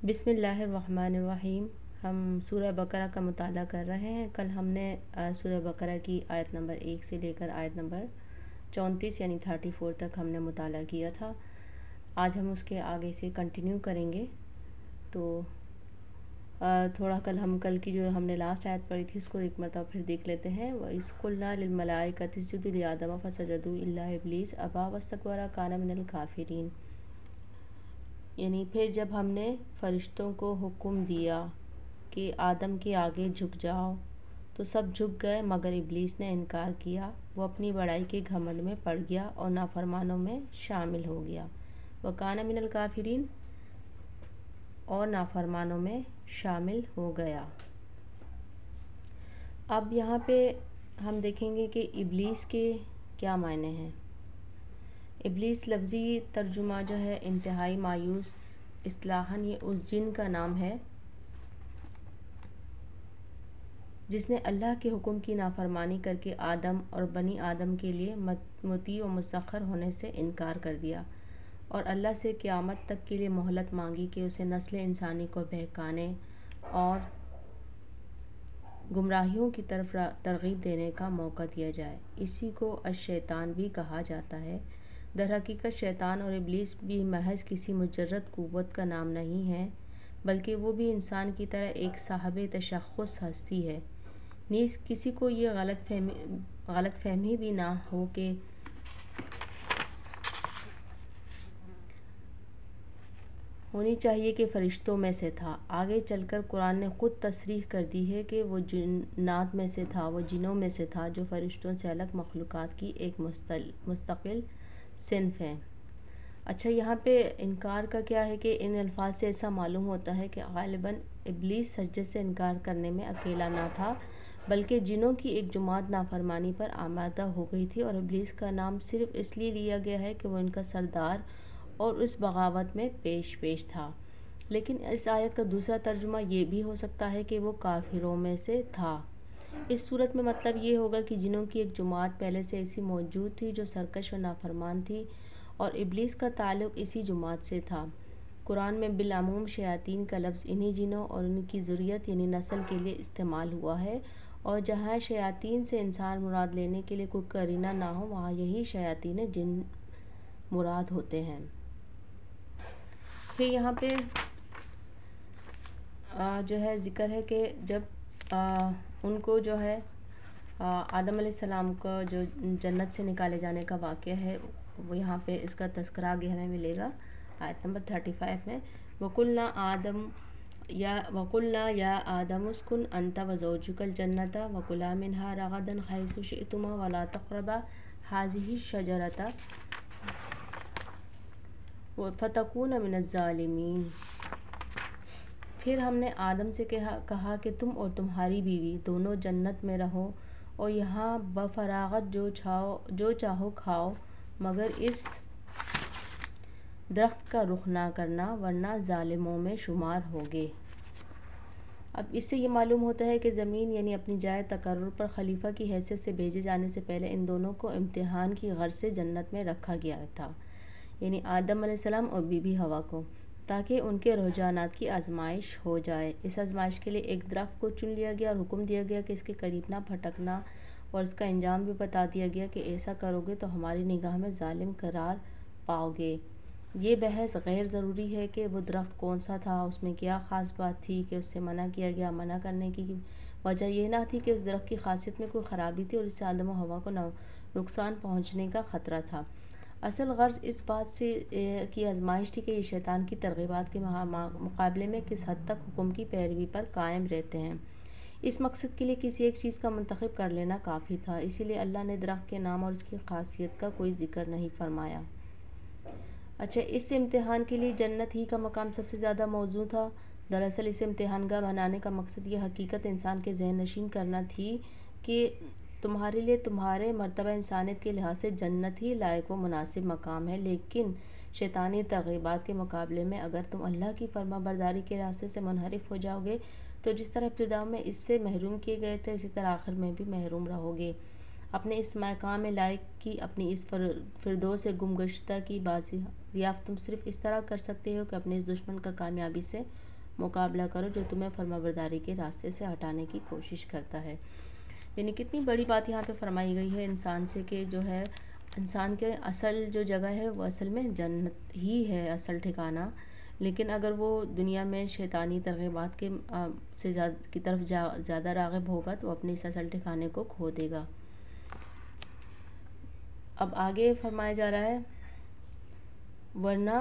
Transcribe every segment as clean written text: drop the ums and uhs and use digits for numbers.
بسم اللہ الرحمن الرحیم۔ ہم سورہ بقرہ کا مطالعہ کر رہے ہیں۔ کل ہم نے سورہ بقرہ کی آیت نمبر 1 سے لے کر آیت نمبر 34 یعنی 34 تک ہم نے مطالعہ کیا تھا۔ آج ہم اس کے آگے سے کنٹینیو کریں گے۔ تو تھوڑا کل کی جو ہم نے لاسٹ آیت پڑھی تھی اس کو ایک مرتبہ پھر دیکھ لیتے ہیں۔ وَإِذْ قُلْنَا لِلْمَلَائِكَةِ اسْجُدُوا لِآدَمَ فَسَجَدُوا إِلَّا إِبْلِيسَ أَبَىٰ وَاسْتَكْبَرَ وَكَانَ مِنَ الْكَافِرِينَ، یعنی پھر جب ہم نے فرشتوں کو حکم دیا کہ آدم کے آگے جھک جاؤ تو سب جھک گئے مگر ابلیس نے انکار کیا۔ وہ اپنی بڑائی کے گھمنڈ میں پڑ گیا اور نافرمانوں میں شامل ہو گیا۔ وَكَانَ مِنَ الْكَافِرِينَ، اور نافرمانوں میں شامل ہو گیا۔ اب یہاں پہ ہم دیکھیں گے کہ ابلیس کے کیا معنی ہیں۔ ابلیس لفظی ترجمہ جو ہے انتہائی مایوس، اصطلاحاً یہ اس جن کا نام ہے جس نے اللہ کے حکم کی نافرمانی کر کے آدم اور بنی آدم کے لیے مطیع و مسخر ہونے سے انکار کر دیا، اور اللہ سے قیامت تک کے لیے مہلت مانگی کہ اسے نسل انسانی کو بہکانے اور گمراہیوں کی طرف ترغیب دینے کا موقع دیا جائے۔ اسی کو الشیطان بھی کہا جاتا ہے۔ در حقیقت شیطان اور ابلیس بھی محض کسی مجرد قوت کا نام نہیں ہے، بلکہ وہ بھی انسان کی طرح ایک صاحب تشخص ہستی ہے۔ نیز کسی کو یہ غلط فہمی بھی نہ ہو کہ ہونی چاہیے کہ فرشتوں میں سے تھا۔ آگے چل کر قرآن نے خود تصریح کر دی ہے کہ وہ جنات میں سے تھا، وہ جنوں میں سے تھا، جو فرشتوں سے الگ مخلوقات کی ایک مستقل صنف ہے۔ اچھا، یہاں پہ انکار کا کیا ہے کہ ان الفاظ سے ایسا معلوم ہوتا ہے کہ غالباً ابلیس سجدے سے انکار کرنے میں اکیلا نہ تھا، بلکہ جنوں کی ایک جماعت نافرمانی پر آمادہ ہو گئی تھی، اور ابلیس کا نام صرف اس لیے لیا گیا ہے کہ وہ ان کا سردار اور اس بغاوت میں پیش تھا۔ لیکن اس آیت کا دوسرا ترجمہ یہ بھی ہو سکتا ہے کہ وہ کافروں میں سے تھا۔ اس صورت میں مطلب یہ ہوگا کہ جنوں کی ایک جماعت پہلے سے ایسی موجود تھی جو سرکش و نافرمان تھی، اور ابلیس کا تعلق اسی جماعت سے تھا۔ قرآن میں بالعموم شیاطین کا لفظ انہی جنوں اور ان کی ذریت یعنی نسل کے لیے استعمال ہوا ہے، اور جہاں شیاطین سے انسان مراد لینے کے لیے کوئی قرینہ نہ ہو وہاں یہی شیاطین جن مراد ہوتے ہیں۔ پھر یہاں پہ جو ہے ذکر ہے کہ جب ان کو جو ہے آدم علیہ السلام کو جو جنت سے نکالے جانے کا واقعہ ہے، وہ یہاں پہ اس کا تذکرہ آگے ہمیں ملے گا آیت نمبر 35 میں۔ وَقُلْنَا يَا آدَمُ اسْكُنْ أَنْتَ وَزَوْجُكَ الْجَنَّةَ وَكُلَا مِنْهَا رَغَدًا حَيْثُ شِئْتُمَا وَلَا تَقْرَبَا هَٰذِهِ الشَّجَرَةَ فَتَكُونَ مِنَ الظَّالِمِينَ۔ پھر ہم نے آدم سے کہا کہ تم اور تمہاری بیوی دونوں جنت میں رہو اور یہاں بفراغت جو چاہو کھاؤ، مگر اس درخت کا رخ نہ کرنا ورنہ ظالموں میں شمار ہوگے۔ اب اس سے یہ معلوم ہوتا ہے کہ زمین یعنی اپنی جائے تقرر پر خلیفہ کی حیثیت سے بھیجے جانے سے پہلے ان دونوں کو امتحان کی غرض سے جنت میں رکھا گیا تھا، یعنی آدم علیہ السلام اور بی بی حوا کو، تاکہ ان کے رجحانات کی آزمائش ہو جائے۔ اس آزمائش کے لیے ایک درخت کو چن لیا گیا اور حکم دیا گیا کہ اس کے قریب نہ پھٹکنا، اور اس کا انجام بھی بتا دیا گیا کہ ایسا کرو گے تو ہماری نگاہ میں ظالم قرار پاؤ گے۔ یہ بحث غیر ضروری ہے کہ وہ درخت کون سا تھا، اس میں کیا خاص بات تھی کہ اس سے منع کیا گیا۔ منع کرنے کی وجہ یہ نہ تھی کہ اس درخت کی خاصیت میں کوئی خرابی تھی اور اس سے آدم و حوا کو نقصان پہنچنے کا خطرہ تھا۔ اصل غرض اس بات سے کی آزمائش تھی کہ یہ شیطان کی ترغیبات کے مقابلے میں کس حد تک حکم کی پیروی پر قائم رہتے ہیں۔ اس مقصد کے لیے کسی ایک چیز کا منتخب کر لینا کافی تھا، اسی لیے اللہ نے درخت کے نام اور اس کی خاصیت کا کوئی ذکر نہیں فرمایا۔ اچھا، اس امتحان کے لیے جنت ہی کا مقام سب سے زیادہ موزوں تھا۔ دراصل اسے امتحان گاہ بنانے کا مقصد یہ حقیقت انسان کے ذہن نشین کرنا تھی کہ تمہارے لیے تمہارے مرتبہ انسانیت کے لحاظ سے جنت ہی لائق و مناسب مقام ہے، لیکن شیطانی ترغیبات کے مقابلے میں اگر تم اللہ کی فرما برداری کے راستے سے منحرف ہو جاؤ گے تو جس طرح ابتدا میں اس سے محروم کیے گئے تھے اسی طرح آخر میں بھی محروم رہو گے۔ اپنے اس مقام لائق کی اپنی اس فردوس گمگشتہ کی بازی یافت تم صرف اس طرح کر سکتے ہو کہ اپنے اس دشمن کا کامیابی سے مقابلہ کرو جو تمہیں فرمانبرداری کے راستے سے ہٹانے کی کوشش کرتا ہے۔ یعنی کتنی بڑی بات یہاں پہ فرمائی گئی ہے انسان سے کہ جو ہے انسان کے اصل جو جگہ ہے وہ اصل میں جنت ہی ہے اصل ٹھکانہ، لیکن اگر وہ دنیا میں شیطانی ترغیبات کی طرف زیادہ راغب ہوگا تو اپنے اس اصل ٹھکانے کو کھو دے گا۔ اب آگے فرمایا جا رہا ہے ورنہ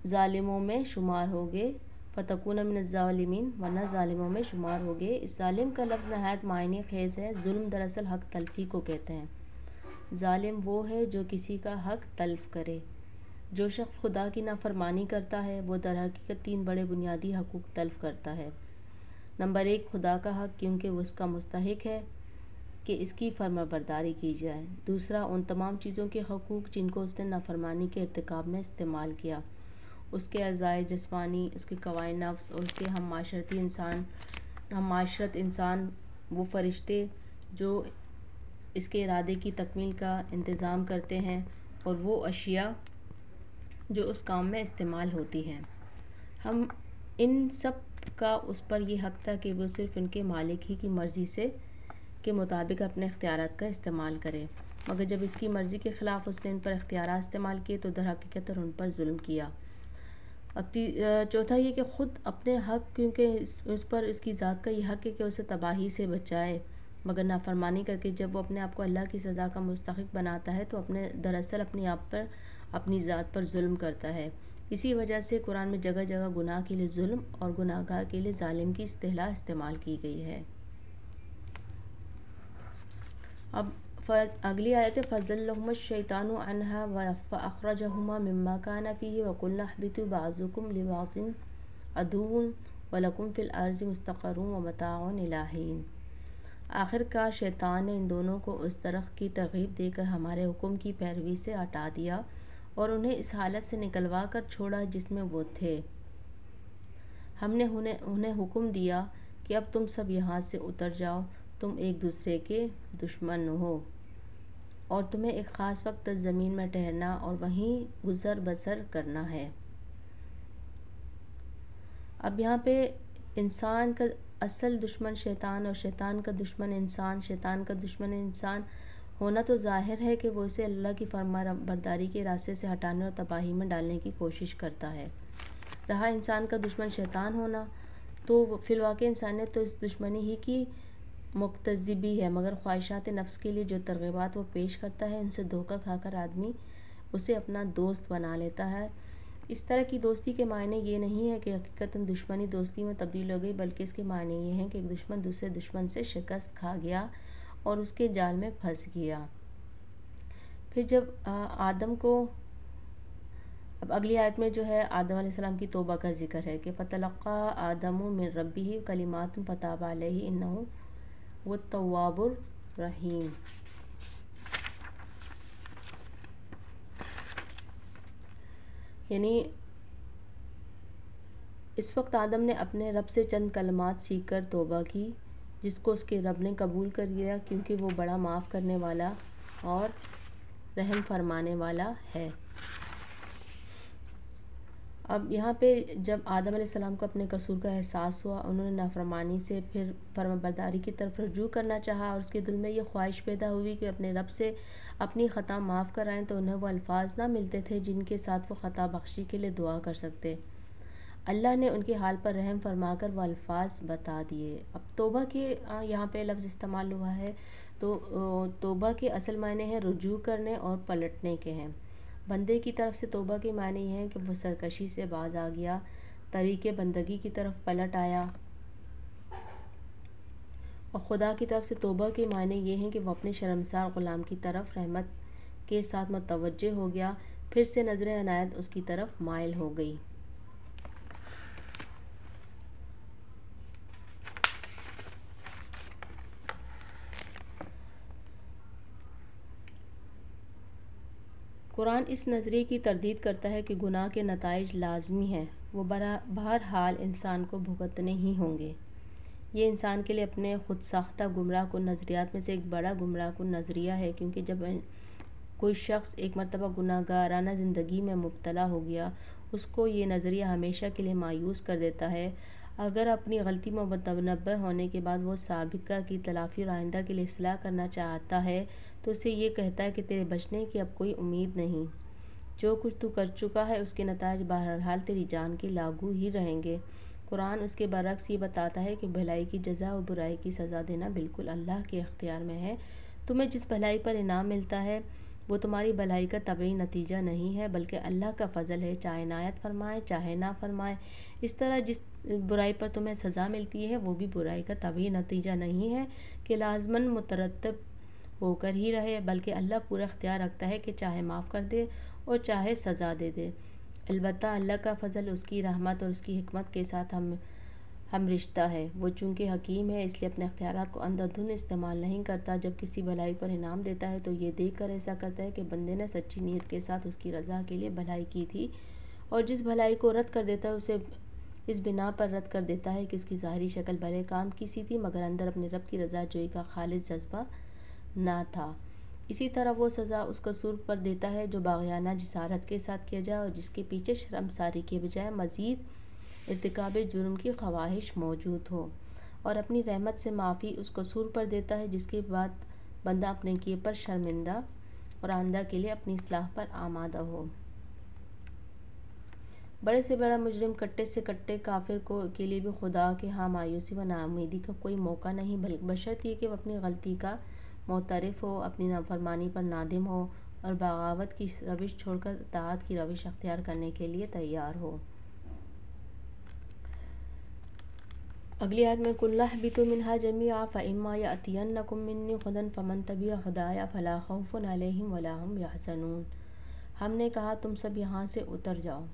ظالموں میں شمار ہوگے فتکون من الظالمین، ورنہ ظالموں میں شمار ہوگے۔ اس ظالم کا لفظ نہایت معنی خیز ہے۔ ظلم دراصل حق تلفی کو کہتے ہیں۔ ظالم وہ ہے جو کسی کا حق تلف کرے۔ جو شخص خدا کی نافرمانی کرتا ہے وہ در حقیقت 3 بڑے بنیادی حقوق تلف کرتا ہے۔ نمبر 1 خدا کا حق، کیونکہ وہ اس کا مستحق ہے کہ اس کی فرمانبرداری کی جائے۔ دوسرا ان تمام چیزوں کے حقوق جن کو اس نے نافرمانی کے ارتکاب میں استعمال کیا، اس کے اعضائے جسمانی، اس کے قوائے نفس اور اس کے ہم معاشرت انسان، وہ فرشتے جو اس کے ارادے کی تکمیل کا انتظام کرتے ہیں، اور وہ اشیاء جو اس کام میں استعمال ہوتی ہیں۔ ہم ان سب کا اس پر یہ حق تھا کہ وہ صرف ان کے مالک ہی کی مرضی کے مطابق اپنے اختیارات کا استعمال کرے، مگر جب اس کی مرضی کے خلاف اس نے ان پر اختیارات استعمال کیے تو در حقیقت ان پر ظلم کیا۔ اب چوتھا یہ کہ خود اپنے حق، کیونکہ اس پر اس کی ذات کا یہ حق ہے کہ اسے تباہی سے بچائے، مگر نافرمانی کر کے جب وہ اپنے آپ کو اللہ کی سزا کا مستحق بناتا ہے تو دراصل اپنی آپ پر، اپنی ذات پر ظلم کرتا ہے۔ اسی وجہ سے قرآن میں جگہ جگہ گناہ کے لیے ظلم اور گناہ گار کے لیے ظالم کی اصطلاح استعمال کی گئی ہے۔ اب اگلی آیت ہے فَأَزَلَّهُمَا الشَّيْطَانُ عَنْهَا فَأَخْرَجَهُمَا مِمَّا كَانَ فِيهِ وَقُلْنَا اهْبِطُوا بَعْضُكُمْ لِبَعْضٍ عَدُوٌّ وَلَكُمْ فِي الْأَرْضِ مُسْتَقَرٌّ وَمَتَاعٌ إِلَىٰ حِینٍ۔ آخر کار شیطان نے ان دونوں کو اس درخت کی ترغیب دے کر ہمارے حکم کی پیروی سے ہٹا دیا اور انہیں اس حالت سے نکلوا کر چھوڑا جس میں وہ تھے۔ ہم نے انہیں حکم دیا کہ اب تم سب یہاں سے اتر جاؤ، تم ایک دوسرے کے دشمن ہو، اور تمہیں ایک خاص وقت تک زمین میں ٹھہرنا اور وہیں گزر بسر کرنا ہے۔ اب یہاں پہ انسان کا اصل دشمن شیطان اور شیطان کا دشمن انسان، شیطان کا دشمن انسان ہونا تو ظاہر ہے کہ وہ اسے اللہ کی فرمان برداری کے راستے سے ہٹانے اور تباہی میں ڈالنے کی کوشش کرتا ہے۔ رہا انسان کا دشمن شیطان ہونا، تو فی الواقع انسانیت تو اس دشمنی ہی کی مقتضی بھی ہے، مگر خواہشات نفس کے لیے جو ترغیبات وہ پیش کرتا ہے ان سے دھوکہ کھا کر آدمی اسے اپنا دوست بنا لیتا ہے۔ اس طرح کی دوستی کے معنی یہ نہیں ہے کہ حقیقتاً دشمنی دوستی میں تبدیل ہو گئی، بلکہ اس کے معنی یہ ہیں کہ ایک دشمن دوسرے دشمن سے شکست کھا گیا اور اس کے جال میں پھنس گیا۔ پھر جب آدم کو، اب اگلی آیت میں جو ہے آدم علیہ السلام کی توبہ کا ذکر ہے کہ فَتَلَقَّىٰ آدَمُ مِن رَبِّهِ كَلِمَاتٍ فَتَابَ عَلَيْهِ إِنَّهُ هُوَ التَّوَّابُ الرَّحِيمُ۔ یعنی اس وقت آدم نے اپنے رب سے چند کلمات سیکھ کر توبہ کی، جس کو اس کے رب نے قبول کر لیا کیونکہ وہ بڑا معاف کرنے والا اور رحم فرمانے والا ہے۔ اب یہاں پہ جب آدم علیہ السلام کو اپنے قصور کا احساس ہوا، انہوں نے نافرمانی سے پھر فرمانبرداری کی طرف رجوع کرنا چاہا اور اس کے دل میں یہ خواہش پیدا ہوئی کہ اپنے رب سے اپنی خطا معاف کرائیں، تو انہیں وہ الفاظ نہ ملتے تھے جن کے ساتھ وہ خطا بخشی کے لیے دعا کر سکتے۔ اللہ نے ان کے حال پر رحم فرما کر وہ الفاظ بتا دیے۔ اب توبہ کے یہاں پہ لفظ استعمال ہوا ہے، تو توبہ کے اصل معنی ہیں رجوع کرنے اور پلٹنے کے ہیں۔ بندے کی طرف سے توبہ کے معنی یہ ہیں کہ وہ سرکشی سے باز آ گیا، طریق بندگی کی طرف پلٹ آیا، اور خدا کی طرف سے توبہ کے معنی یہ ہیں کہ وہ اپنے شرمسار غلام کی طرف رحمت کے ساتھ متوجہ ہو گیا، پھر سے نظر عنایت اس کی طرف مائل ہو گئی۔ قرآن اس نظریے کی تردید کرتا ہے کہ گناہ کے نتائج لازمی ہیں، وہ بہرحال انسان کو بھگتنے ہی ہوں گے۔ یہ انسان کے لیے اپنے خود ساختہ گمراہ کن نظریات میں سے ایک بڑا گمراہ کن نظریہ ہے، کیونکہ جب کوئی شخص ایک مرتبہ گناہ گارانہ زندگی میں مبتلا ہو گیا، اس کو یہ نظریہ ہمیشہ کے لیے مایوس کر دیتا ہے۔ اگر اپنی غلطی میں متنبہ ہونے کے بعد وہ سابقہ کی تلافی اور آئندہ کے لیے اصلاح کرنا چاہتا ہے تو اسے یہ کہتا ہے کہ تیرے بچنے کی اب کوئی امید نہیں، جو کچھ تو کر چکا ہے اس کے نتائج بہرحال تیری جان کے لاگو ہی رہیں گے۔ قرآن اس کے برعکس یہ بتاتا ہے کہ بھلائی کی جزا اور برائی کی سزا دینا بالکل اللہ کے اختیار میں ہے۔ تمہیں جس بھلائی پر انعام ملتا ہے وہ تمہاری بھلائی کا طبعی نتیجہ نہیں ہے، بلکہ اللہ کا فضل ہے، چاہے عنایت فرمائے چاہے نہ فرمائے۔ اس طرح جس برائی پر تمہیں سزا ملتی ہے وہ بھی برائی کا طبعی نتیجہ نہیں ہے کہ لازماً مترتب ہو کر ہی رہے، بلکہ اللہ پورا اختیار رکھتا ہے کہ چاہے معاف کر دے اور چاہے سزا دے دے۔ البتہ اللہ کا فضل اس کی رحمت اور اس کی حکمت کے ساتھ ہم رشتہ ہے۔ وہ چونکہ حکیم ہے اس لیے اپنے اختیارات کو اندھا دھند استعمال نہیں کرتا۔ جب کسی بھلائی پر انعام دیتا ہے تو یہ دیکھ کر ایسا کرتا ہے کہ بندے نے سچی نیت کے ساتھ اس کی رضا کے لیے بھلائی کی تھی، اور جس بھلائی کو رد کر دیتا ہے اسے اس بنا پر رد کر دیتا ہے کہ اس کی ظاہری شکل بھلے کام کی سی تھی مگر اندر اپنے رب کی رضا جوئی کا خالص جذبہ نہ تھا۔ اسی طرح وہ سزا اس قصور پر دیتا ہے جو باغیانہ جسارت کے ساتھ کیا جائے اور جس کے پیچھے شرمساری کے بجائے مزید ارتکاب جرم کی خواہش موجود ہو، اور اپنی رحمت سے معافی اس قصور پر دیتا ہے جس کے بعد بندہ اپنے کیے پر شرمندہ اور آئندہ کے لیے اپنی اصلاح پر آمادہ ہو۔ بڑے سے بڑا مجرم، کٹے سے کٹے کافر کے لیے بھی خدا کے ہاں مایوسی و ناامیدی کا کوئی موقع نہیں، بشرط یہ کہ وہ اپنی غلطی کا معترف ہو، اپنی نافرمانی پر نادم ہو اور بغاوت کی روش چھوڑ کر اطاعت کی روش اختیار کرنے کے لیے تیار ہو۔ اگلی آیت میں قُلْ اهْبِطُوا مِنْهَا جَمِيعًا فَإِمَّا يَأْتِيَنَّكُم مِّنِّي هُدًى فَمَن تَبِعَ هُدَايَ فَلَا خَوْفٌ عَلَيْهِمْ وَلَا هُمْ يَحْزَنُونَ۔ ہم نے کہا تم سب یہاں سے اتر جاؤ،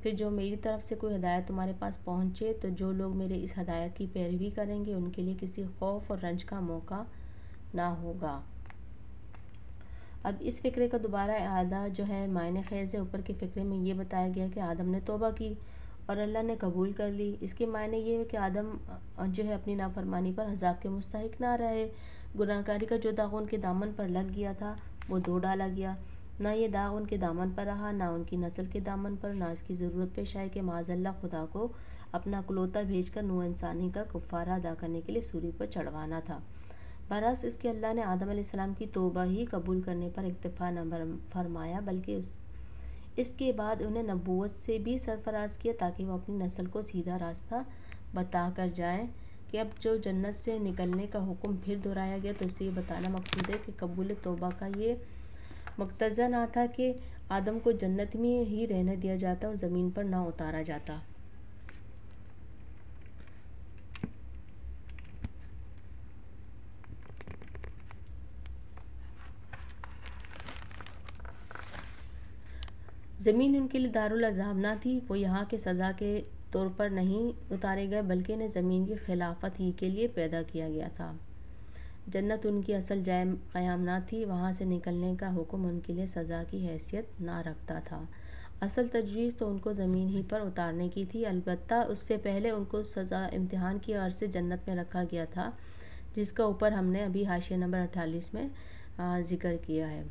پھر جو میری طرف سے کوئی ہدایت تمہارے پاس پہنچے تو جو لوگ میرے اس ہدایت کی پیروی کریں گے ان کے لیے کسی خوف اور رنج کا موقع نہ ہوگا۔ اب اس فقرے کا دوبارہ اعادہ جو ہے معنی خیز ہے۔ اوپر کے فقرے میں یہ بتایا گیا کہ آدم نے توبہ کی اور اللہ نے قبول کر لی۔ اس کے معنی یہ ہے کہ آدم جو ہے اپنی نافرمانی پر عذاب کے مستحق نہ رہے۔ گناہ کاری کا جو داغ ان کے دامن پر لگ گیا تھا وہ دھو ڈالا گیا، نہ یہ داغ ان کے دامن پر رہا، نہ ان کی نسل کے دامن پر، نہ اس کی ضرورت پیش آئی کہ معاذ اللہ خدا کو اپنا اکلوتا بھیج کر نوع انسانی کا کفارہ ادا کرنے کے لیے سولی پر چڑھوانا تھا۔ برعکس اس کے اللہ نے آدم علیہ السلام کی توبہ ہی قبول کرنے پر اکتفا نہ فرمایا، بلکہ اس کے بعد انہیں نبوت سے بھی سرفراز کیا تاکہ وہ اپنی نسل کو سیدھا راستہ بتا کر جائیں۔ کہ اب جو جنت سے نکلنے کا حکم پھر دہرایا گیا تو اس سے یہ بتانا مقصود ہے کہ قبول توبہ کا یہ مقتضا نہ تھا کہ آدم کو جنت میں ہی رہنے دیا جاتا اور زمین پر نہ اتارا جاتا۔ زمین ان کے لیے دارالعذاب نہ تھی، وہ یہاں کے سزا کے طور پر نہیں اتارے گئے بلکہ انہیں زمین کی خلافت ہی کے لیے پیدا کیا گیا تھا۔ جنت ان کی اصل جائے قیام نہ تھی، وہاں سے نکلنے کا حکم ان کے لیے سزا کی حیثیت نہ رکھتا تھا۔ اصل تجویز تو ان کو زمین ہی پر اتارنے کی تھی، البتہ اس سے پہلے ان کو سزا امتحان کی غرض سے جنت میں رکھا گیا تھا، جس کا اوپر ہم نے ابھی حاشیہ نمبر 48 میں ذکر کیا ہے۔